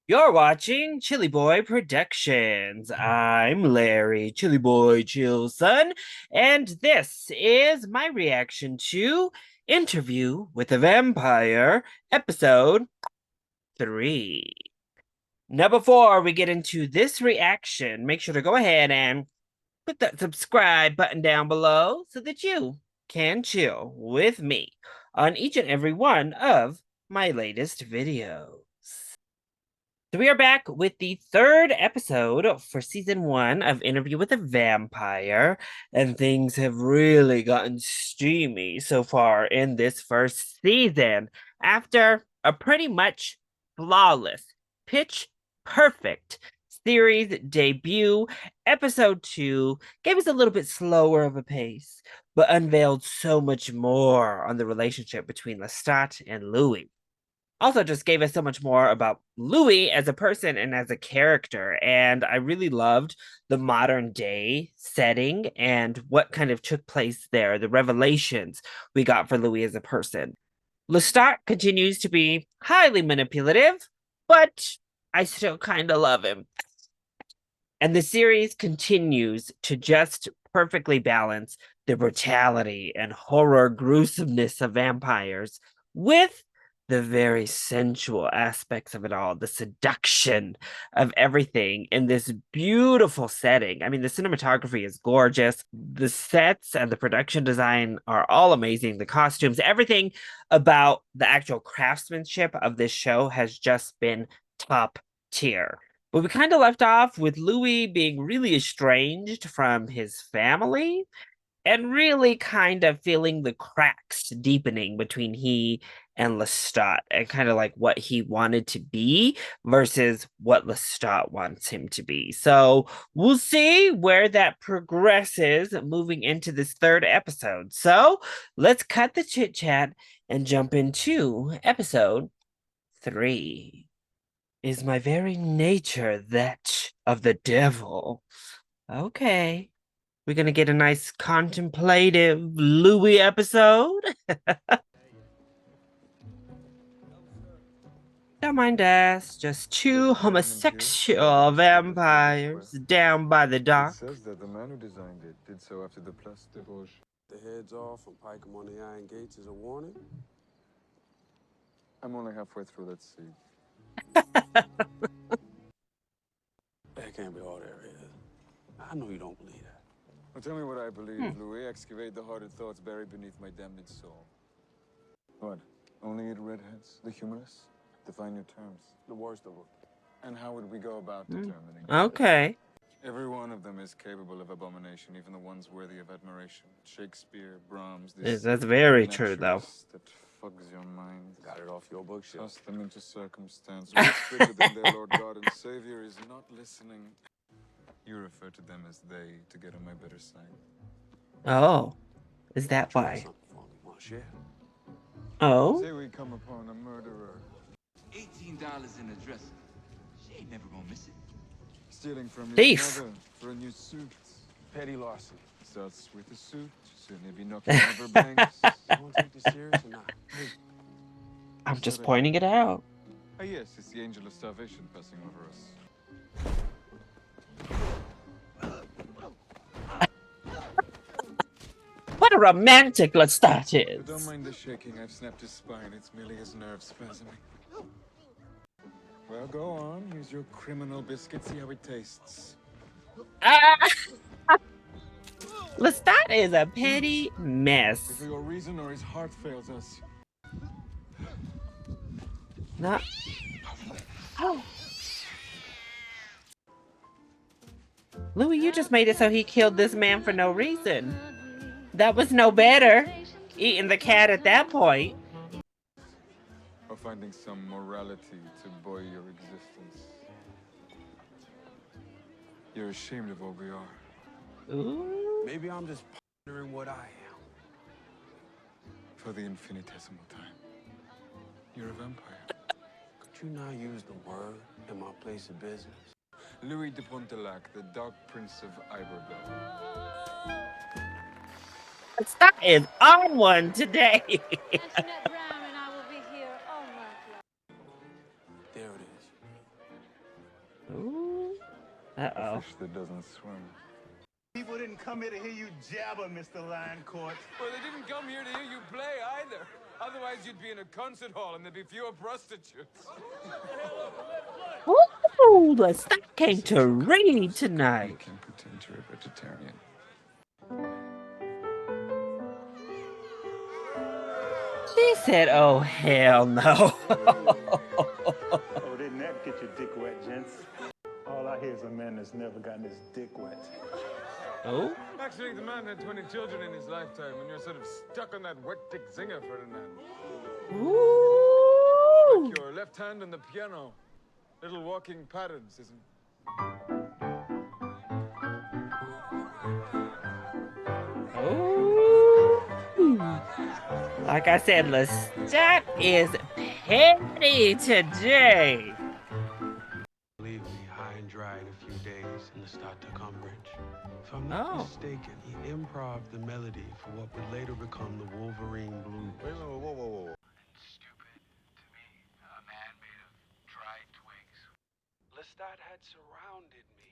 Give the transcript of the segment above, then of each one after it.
You're watching ChillyBoy Productions. I'm Larry, ChillyBoy Chillson, and this is my reaction to Interview with a Vampire, episode 3. Now, before we get into this reaction, make sure to go ahead and click that subscribe button down below so that you can chill with me on each and every one of my latest videos. So we are back with the third episode for season 1 of Interview with a Vampire, and things have really gotten steamy so far in this first season. After a pretty much flawless, pitch perfect series debut, episode 2 gave us a little bit slower of a pace, but unveiled so much more on the relationship between Lestat and Louis. Also just gave us so much more about Louis as a person and as a character. And I really loved the modern day setting and what kind of took place there, the revelations we got for Louis as a person. Lestat continues to be highly manipulative, but I still kind of love him. And the series continues to just perfectly balance the brutality and horror gruesomeness of vampires with the very sensual aspects of it all, the seduction of everything in this beautiful setting. I mean, the cinematography is gorgeous. The sets and the production design are all amazing. The costumes, everything about the actual craftsmanship of this show has just been top tier. But we kind of left off with Louis being really estranged from his family and really kind of feeling the cracks deepening between he and Lestat and kind of like what he wanted to be versus what Lestat wants him to be. So we'll see where that progresses moving into this third episode. So let's cut the chit chat and jump into episode 3. Is my very nature that of the devil? Okay. We're gonna get a nice contemplative Louis episode. Don't mind us, just two homosexual vampires down by the It dock. says that the man who designed it did so after the Place de Vosges. The heads off and pike 'em on the iron gates as a warning? I'm only halfway through, let's see. That can't be all there is. I know you don't believe that. Well, tell me what I believe, Louis. Excavate the hearted thoughts buried beneath my damned soul. What? Only eat redheads? The humorous? Define your terms. The worst of them. And how would we go about determining? Okay. Every one of them is capable of abomination, even the ones worthy of admiration. Shakespeare, Brahms, That's very true, though. That fugs your mind. Got it off your bookshelf. Toss them into circumstance. Whisper to them their Lord God and Savior is not listening. You refer to them as they to get on my better side. Oh, is that why? Something for me, wanna share? Oh, Say we come upon a murderer. $18 in a dresser. She ain't never gonna miss it. Stealing from Thief. his mother for a new suit. Petty larceny. Starts with a suit, soon he'll be knocking over banks. You wanna take this serious or not? I'm just pointing it out. Ah, yes, it's the angel of starvation passing over us. What a romantic Lestat But don't is. mind the shaking, I've snapped his spine. It's merely his nerves spasming. Well, go on. Use your criminal biscuit, see how it tastes. Ah! Lestat is a petty mess. For your reason or his heart fails us. Not. Oh. Louis, you just made it so he killed this man for no reason. That was no better. Eating the cat at that point. Or finding some morality to buoy your existence. You're ashamed of what we are. Ooh. Maybe I'm just pondering what I am. For the infinitesimal time. You're a vampire. Could you not use the word in my place of business? Louis de Pontelac, the Dark Prince of Iberville. Lestat is on one today. There it is. A Uh-oh. fish that doesn't swim. People didn't come here to hear you jabber, Mr. Lion Court. Well, they didn't come here to hear you play either. Otherwise, you'd be in a concert hall and there'd be fewer prostitutes. Ooh, the stuff came to Sexual read couples. You tonight. can pretend you're a vegetarian. She said, oh, hell no. Oh, didn't that get your dick wet, gents? All I hear is a man that's never gotten his dick wet. Oh? Actually, the man had 20 children in his lifetime, and you're sort of stuck on that wet dick zinger, Ferdinand. Ooh. Like your left hand on the piano. Little walking paroxysm. Ooh. Like I said, Lestat is petty today. Leave me high and dry in a few days in the Start-to-Come Bridge. If I'm not mistaken, he improv the melody for what would later become the Wolverine Blues. Wait, whoa. Stupid to me, a man made of dried twigs. Lestat had surrounded me.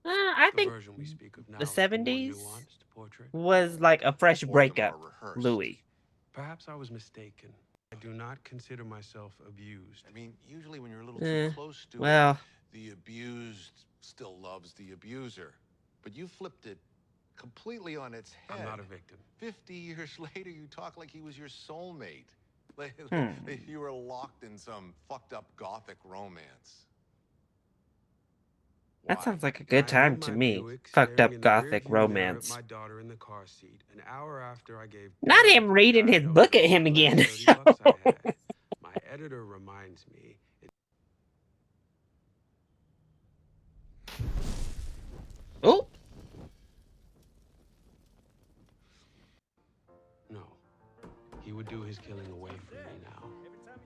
I The think version we speak of now the is the more 70s nuanced portrait. was like a fresh breakup, Louis. Perhaps I was mistaken. I do not consider myself abused. I mean, usually when you're a little too close to Well, it, the abused still loves the abuser. But you flipped it completely on its head. I'm not a victim. 50 years later, you talk like he was your soulmate. Like you were locked in some fucked up gothic romance. that Why? sounds like a good I time am to in my me. Buick, Fucked staring up in the gothic rearview mirror at romance. my daughter in the car seat, an hour after I gave Not birth him to reading his child book at over him the again. last 30 bucks I had. My editor reminds me. Oh, No. He would do his killing away from me now.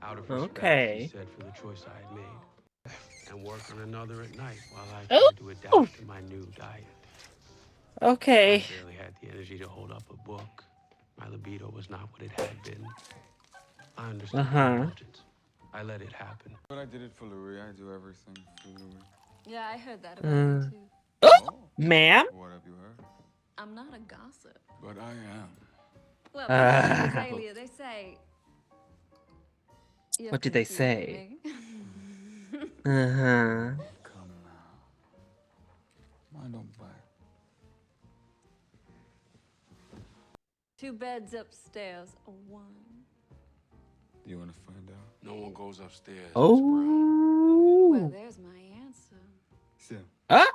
Out of respect, okay. he said, for the choice I had made. And work on another at night while I Oh. tried to adapt to my new diet. Okay. I barely had the energy to hold up a book. My libido was not what it had been. I understood the indulgence. I let it happen. But I did it for Louis. I do everything for Louis. Yeah, I heard that about you too. Oh, ma'am. What have you heard? I'm not a gossip. But I am. Well, Azalea, they say. You're What did they confusing say? me. Come now. Mind don't bite. 2 beds upstairs, a 1. You want to find out? No one goes upstairs. Miss Well, Oh. there's my answer. Sim. Ah.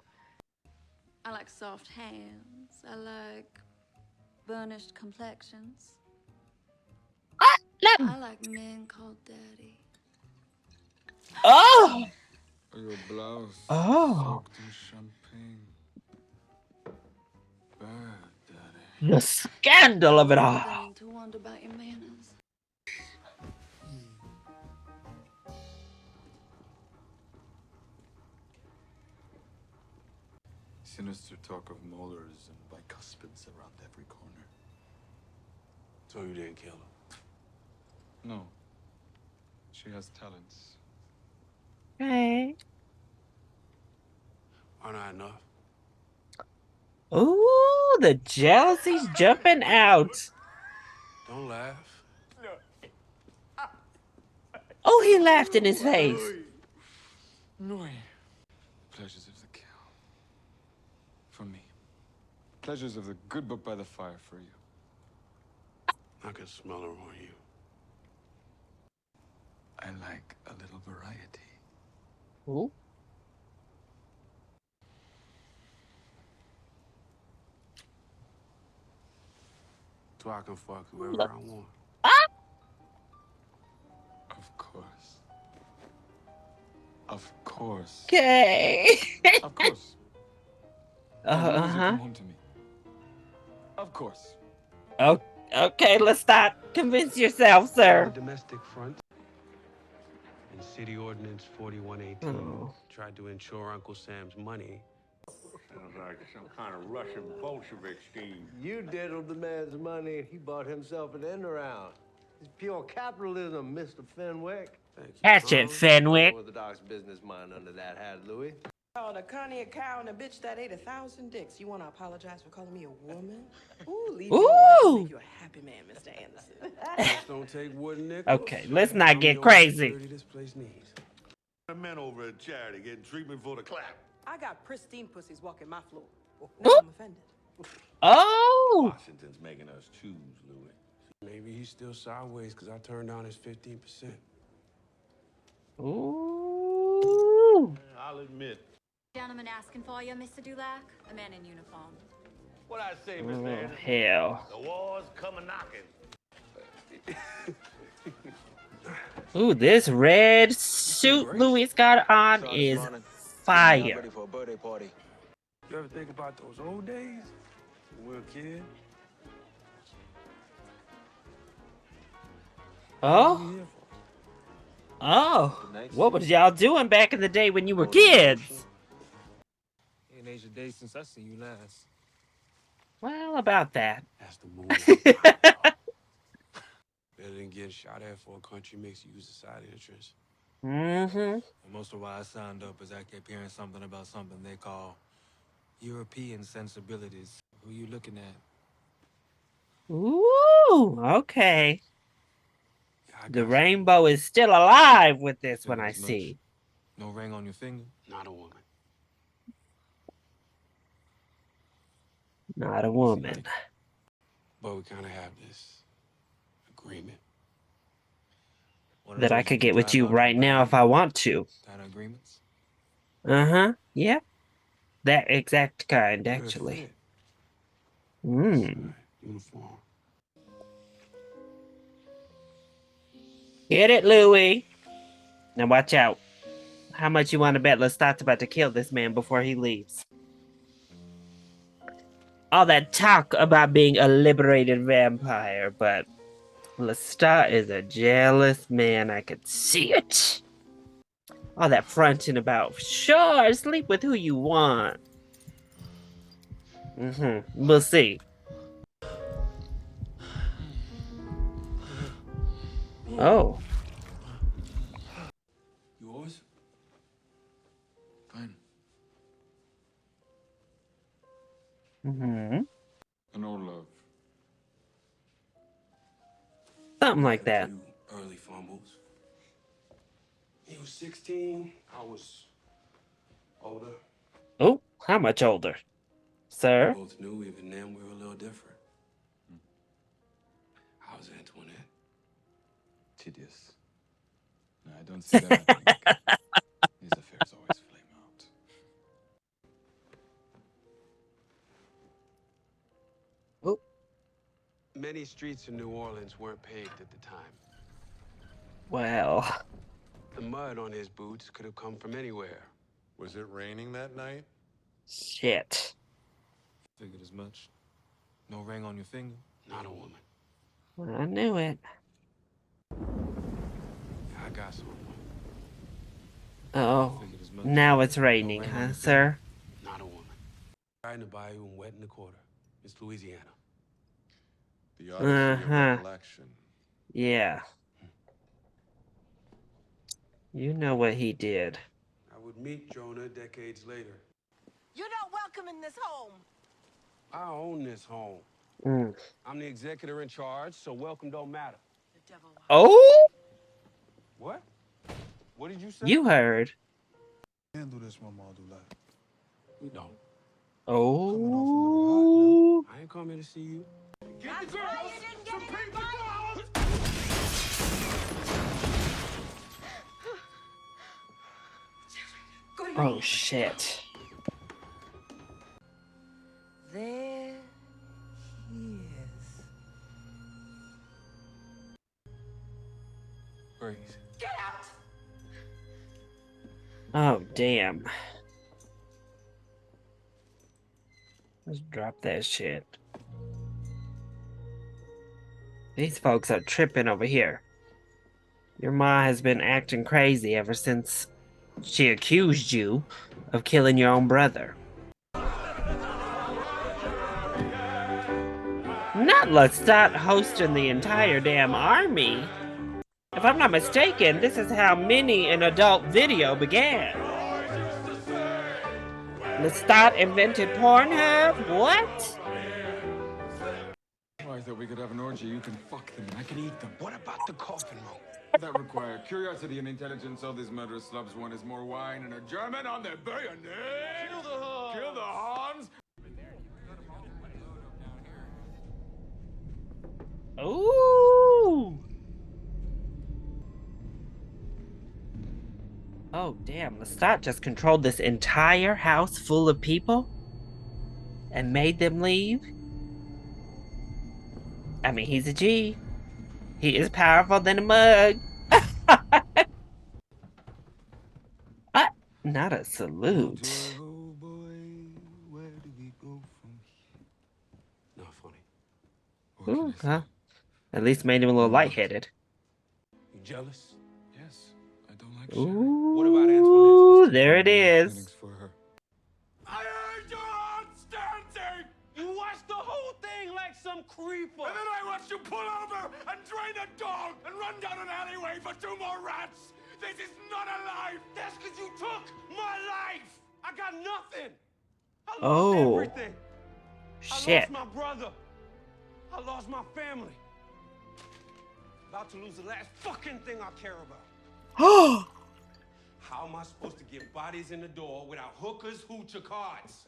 I like soft hands. I like burnished complexions. I like men called daddy. Oh. Your blouse Oh. soaked in champagne. Bad, daddy. The scandal of it all. Beginning to wonder about your manners. Sinister talk of molars and bicuspids around every corner. So you didn't kill her? No. She has talents. Okay. Aren't I enough? Ooh, the jealousy's jumping out. Don't laugh. Oh, he laughed in his face. Pleasures of the kill. For me. Pleasures of the good book by the fire for you. I can smell her on you. I like a little variety. Ooh. So I can fuck whoever I want. Of course. Of course. Okay. Of course. As long as you Uh-huh. come home to me. Of course. Oh, okay, let's stop. Convince yourself, On the sir. domestic front, in City Ordinance 4118, Oh. tried to insure Uncle Sam's money. Sounds like some kind of Russian Bolshevik scheme. You diddled the man's money and he bought himself an end around. It's pure capitalism, Mr. Fenwick. Thank you. Catch it, Fenwick. Orthodox business mind under that hat, Louis. Called a Connie a cow and a bitch that ate 1,000 dicks. You want to apologize for calling me a woman? Ooh, leave your wife and make you a happy man, Mr. Anderson. Just don't take wooden nickels. Okay, let's not I'm get the only crazy. security this place needs. The men over at Charity getting treatment for the clap. I got pristine pussies walking my floor. Now I'm offended. Oh! Washington's making us choose, Louis. Maybe he's still sideways because I turned down his 15%. Ooh! I'll admit. Gentleman asking for you, Mr. Dulac? A man in uniform. What I say, Mr. Oh, Anderson? hell. The war's coming knocking. Ooh, this red suit Louis got on is fire. Ready for a birthday party. You ever think about those old days when we were a kid? Oh? Oh, what was y'all doing back in the day when you were kids? Ain't aged a day since I seen you last. Well, about that. That's the move. Better than getting shot at for a country makes you use the side entrance. Mm-hmm. And most of why I signed up is I kept hearing something about something they call European sensibilities. Who you looking at? Ooh, okay. Yeah, The rainbow is still alive with this one, I see. No ring on your finger? Not a woman. Not a woman. But we kind of have this agreement. That I could get with you right now if I want to. Kind of agreements? Uh-huh. Yep. That exact kind, actually. Uniform. Get it, Louis. Now watch out. How much you want to bet Lestat's about to kill this man before he leaves? All that talk about being a liberated vampire, but Lestat is a jealous man. I could see it. All that fronting about, sure, sleep with who you want. We'll see. Oh. Yours? Fine. An old love. Something like that. Few early fumbles. He was 16. I was older. Oh, how much older? Sir? We both knew even then we were a little different. How's Antoinette? Tedious. No, I don't see that. These affairs always flame out. Oh. Many streets in New Orleans weren't paved at the time. Well. The mud on his boots could have come from anywhere. Was it raining that night? Shit. Figured as much. No ring on your finger? Not a woman. I knew it. I got someone. Oh. Now it's raining, huh, sir? Not a woman. Right in the bayou and wet in the quarter. It's Louisiana. The Odyssey of Recollection. Yeah. You know what he did. I would meet Jonah decades later. You're not welcome in this home. I own this home. I'm the executor in charge, so welcome don't matter. The devil. Oh? What? What did you say? You heard. Handle this one, Maldula. We don't. Oh. I ain't coming to see you. Get the girls! Some paper dolls! Oh, shit. There he is. Grace. Get out! Oh, damn. Let's drop that shit. These folks are tripping over here. Your ma has been acting crazy ever since she accused you of killing your own brother. Not Lestat hosting the entire damn army. If I'm not mistaken, this is how many an adult video began. Lestat invented Pornhub? What? Oh, I thought we could have an orgy. You can fuck them and I can eat them. What about the coffin room? That require curiosity and intelligence. All these murderous slubs want is more wine and a German on their bayonet. Kill the Hans! Kill the Hans! Ooh. Oh, damn. Lestat just controlled this entire house full of people and made them leave. I mean, he's a G. He is powerful than a mug. Not a salute. Not funny. Ooh, huh. At least made him a little lightheaded. You jealous? Yes, I don't like Ooh, What about Antoinette? there it is. feelings for her. I heard your heart stamping! You watched the whole thing like some creeper! And then I watched you pull over and drain a dog and run down an alleyway for 2 more rats. This is not a life. That's because you took my life! I got nothing! I lost Oh. everything! Shit. I lost my brother! I lost my family! About to lose the last fucking thing I care about. Oh. How am I supposed to get bodies in the door without hookers who to cards?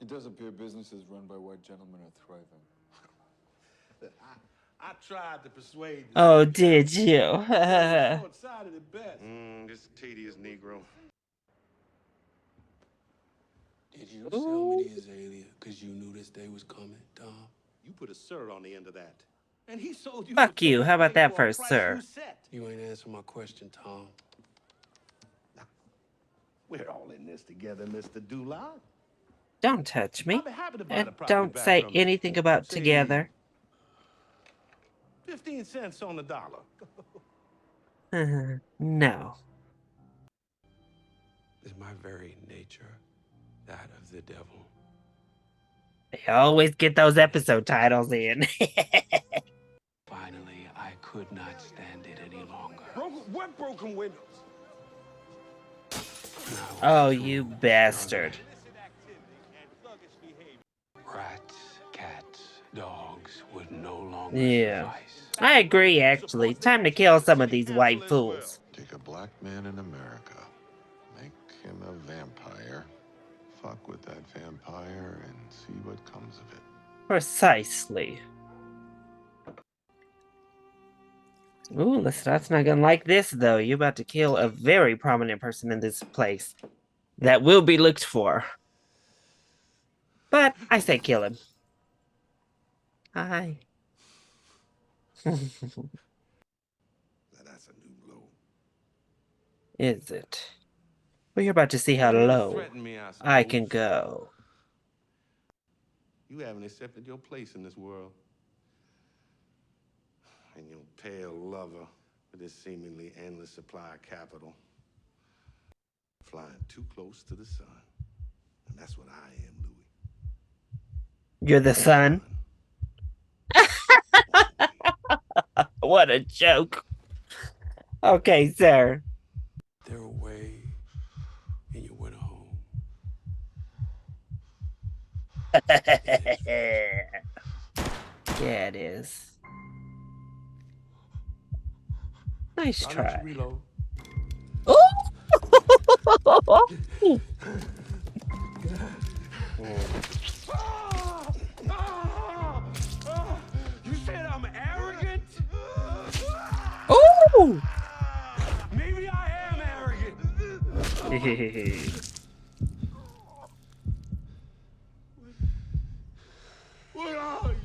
It does appear businesses run by white gentlemen are thriving. I tried to persuade you. Oh, did you? Short-sighted at best. This tedious Negro. Did you sell me the Azalea because you knew this day was coming, Tom? You put a sir on the end of that. And he sold you. Fuck for you. How about that for a first, price sir? you set. You ain't answering my question, Tom. We're all in this together, Mr. Duloc. Don't touch me. I'll be happy to buy And the property don't back say from you. anything about Say together. 15 cents on the dollar. No. Is my very nature that of the devil? They always get those episode titles in. Finally, I could not stand it any longer. What broken windows? Oh, you bastard. Rats, cats, dogs would no longer Yeah. suffice. I agree, actually. Time to kill some of these white fools. Take a black man in America, make him a vampire, fuck with that vampire, and see what comes of it. Precisely. Ooh, Lestat's not gonna like this, though. You're about to kill a very prominent person in this place that will be looked for. But I say kill him. Hi. Now that's a new blow. Is it? Well, you're about to see how low Threaten me, I can go. You haven't accepted your place in this world. And your pale lover with this seemingly endless supply of capital. Flying too close to the sun. And that's what I am, Louis. You're the sun? What a joke. Okay, sir. They're away, and you went home. Yeah, it is. Nice I'll let try. you reload. Ooh! You said I'm arrogant? Ooh! Maybe I am arrogant. What are you?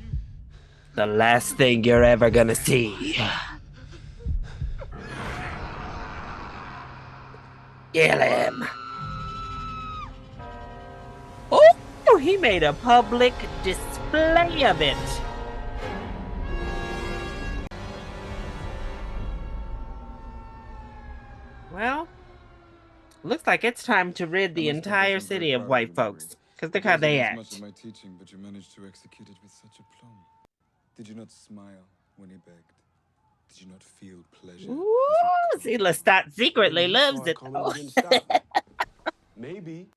The last thing you're ever gonna see. Kill him. Oh, he made a public display of it. Well, looks like it's time to rid the entire city of white folks. Because look how they As much act. of my teaching, but you managed to execute it with such aplomb. Did you not smile when he begged? Did you not feel pleasure? Ooh, see, Lestat secretly loves it. Coming and didn't stop me. Maybe.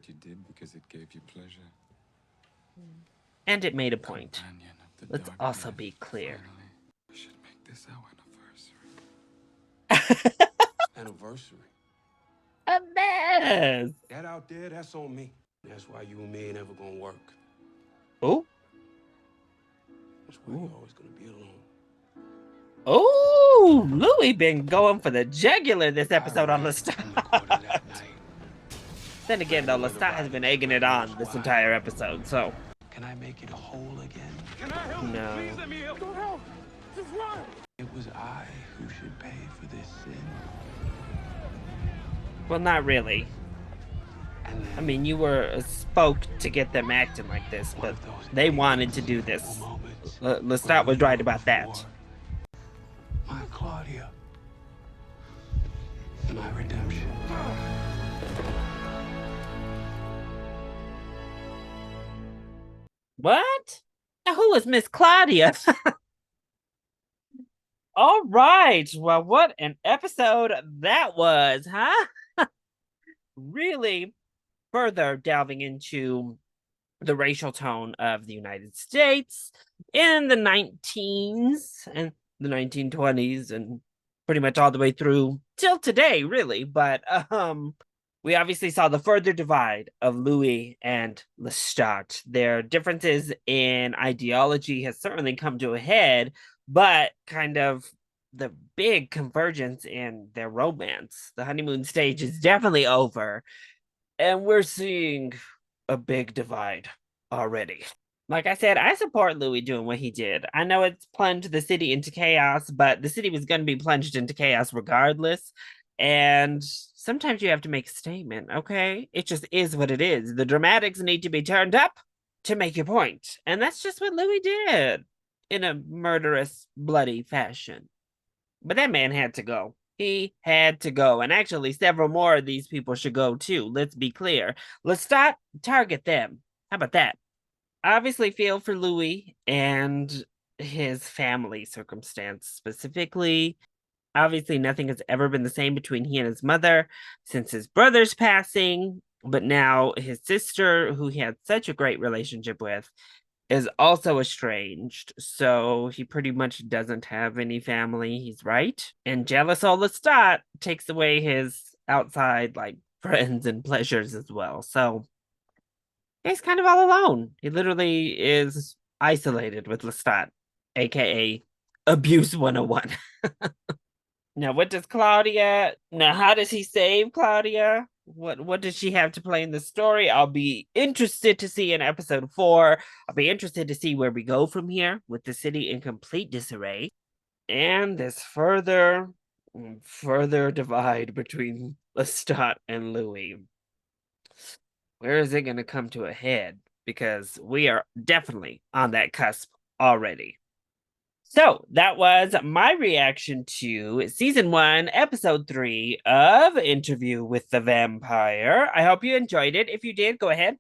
what you did because it gave you pleasure. And it made a point. Companion of the Let's dark also myth. be clear. Finally, we should make this our anniversary. Anniversary. A mess. That out there, that's on me. That's why you and me ain't ever gonna work. Oh. That's why you're always gonna be alone. Oh, Louis been going for the jugular this episode on Lestat. Then again, though, Lestat has been egging it on this entire episode, so. Can I make it whole again? Can I help? No. Please let me help. Don't help. Just run. It was I who should pay for this sin. Well, not really. I mean, you were spoke to get them acting like this, but they wanted to do this. Lestat was right about that. My Claudia. My redemption. What? Now, who is Miss Claudia? All right. Well, what an episode that was, huh? Really further delving into the racial tone of the United States in the 19s and the 1920s and pretty much all the way through till today, really. But we obviously saw the further divide of Louis and Lestat. Their differences in ideology has certainly come to a head, but kind of the big convergence in their romance. The honeymoon stage is definitely over, and we're seeing a big divide already. Like I said, I support Louis doing what he did. I know it's plunged the city into chaos, but the city was going to be plunged into chaos regardless. And sometimes you have to make a statement, okay? It just is what it is. The dramatics need to be turned up to make your point. And that's just what Louis did in a murderous, bloody fashion. But that man had to go. He had to go. And actually, several more of these people should go too. Let's be clear. Let's stop target them. How about that? I obviously feel for Louis and his family circumstance specifically. Obviously, nothing has ever been the same between he and his mother since his brother's passing. But now his sister, who he had such a great relationship with, is also estranged. So he pretty much doesn't have any family. He's right. And jealous old Lestat takes away his outside, like, friends and pleasures as well. So he's kind of all alone. He literally is isolated with Lestat, aka Abuse 101. Now, what does Claudia... Now, how does he save Claudia? What does she have to play in the story? I'll be interested to see in episode 4. I'll be interested to see where we go from here with the city in complete disarray. And this further divide between Lestat and Louis. Where is it going to come to a head? Because we are definitely on that cusp already. So that was my reaction to season 1, episode 3 of Interview with the Vampire. I hope you enjoyed it. If you did, go ahead,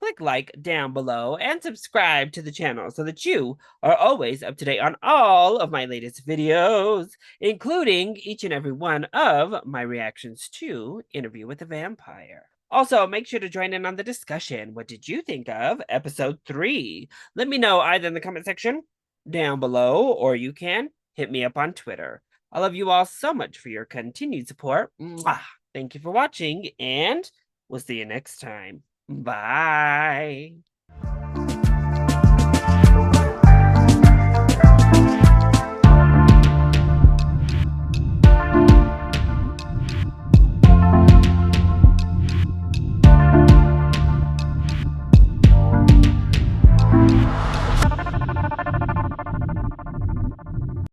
click like down below and subscribe to the channel so that you are always up to date on all of my latest videos, including each and every one of my reactions to Interview with the Vampire. Also, make sure to join in on the discussion. What did you think of episode 3? Let me know either in the comment section down below, or you can hit me up on Twitter. I love you all so much for your continued support. Mwah! Thank you for watching, and we'll see you next time. Bye.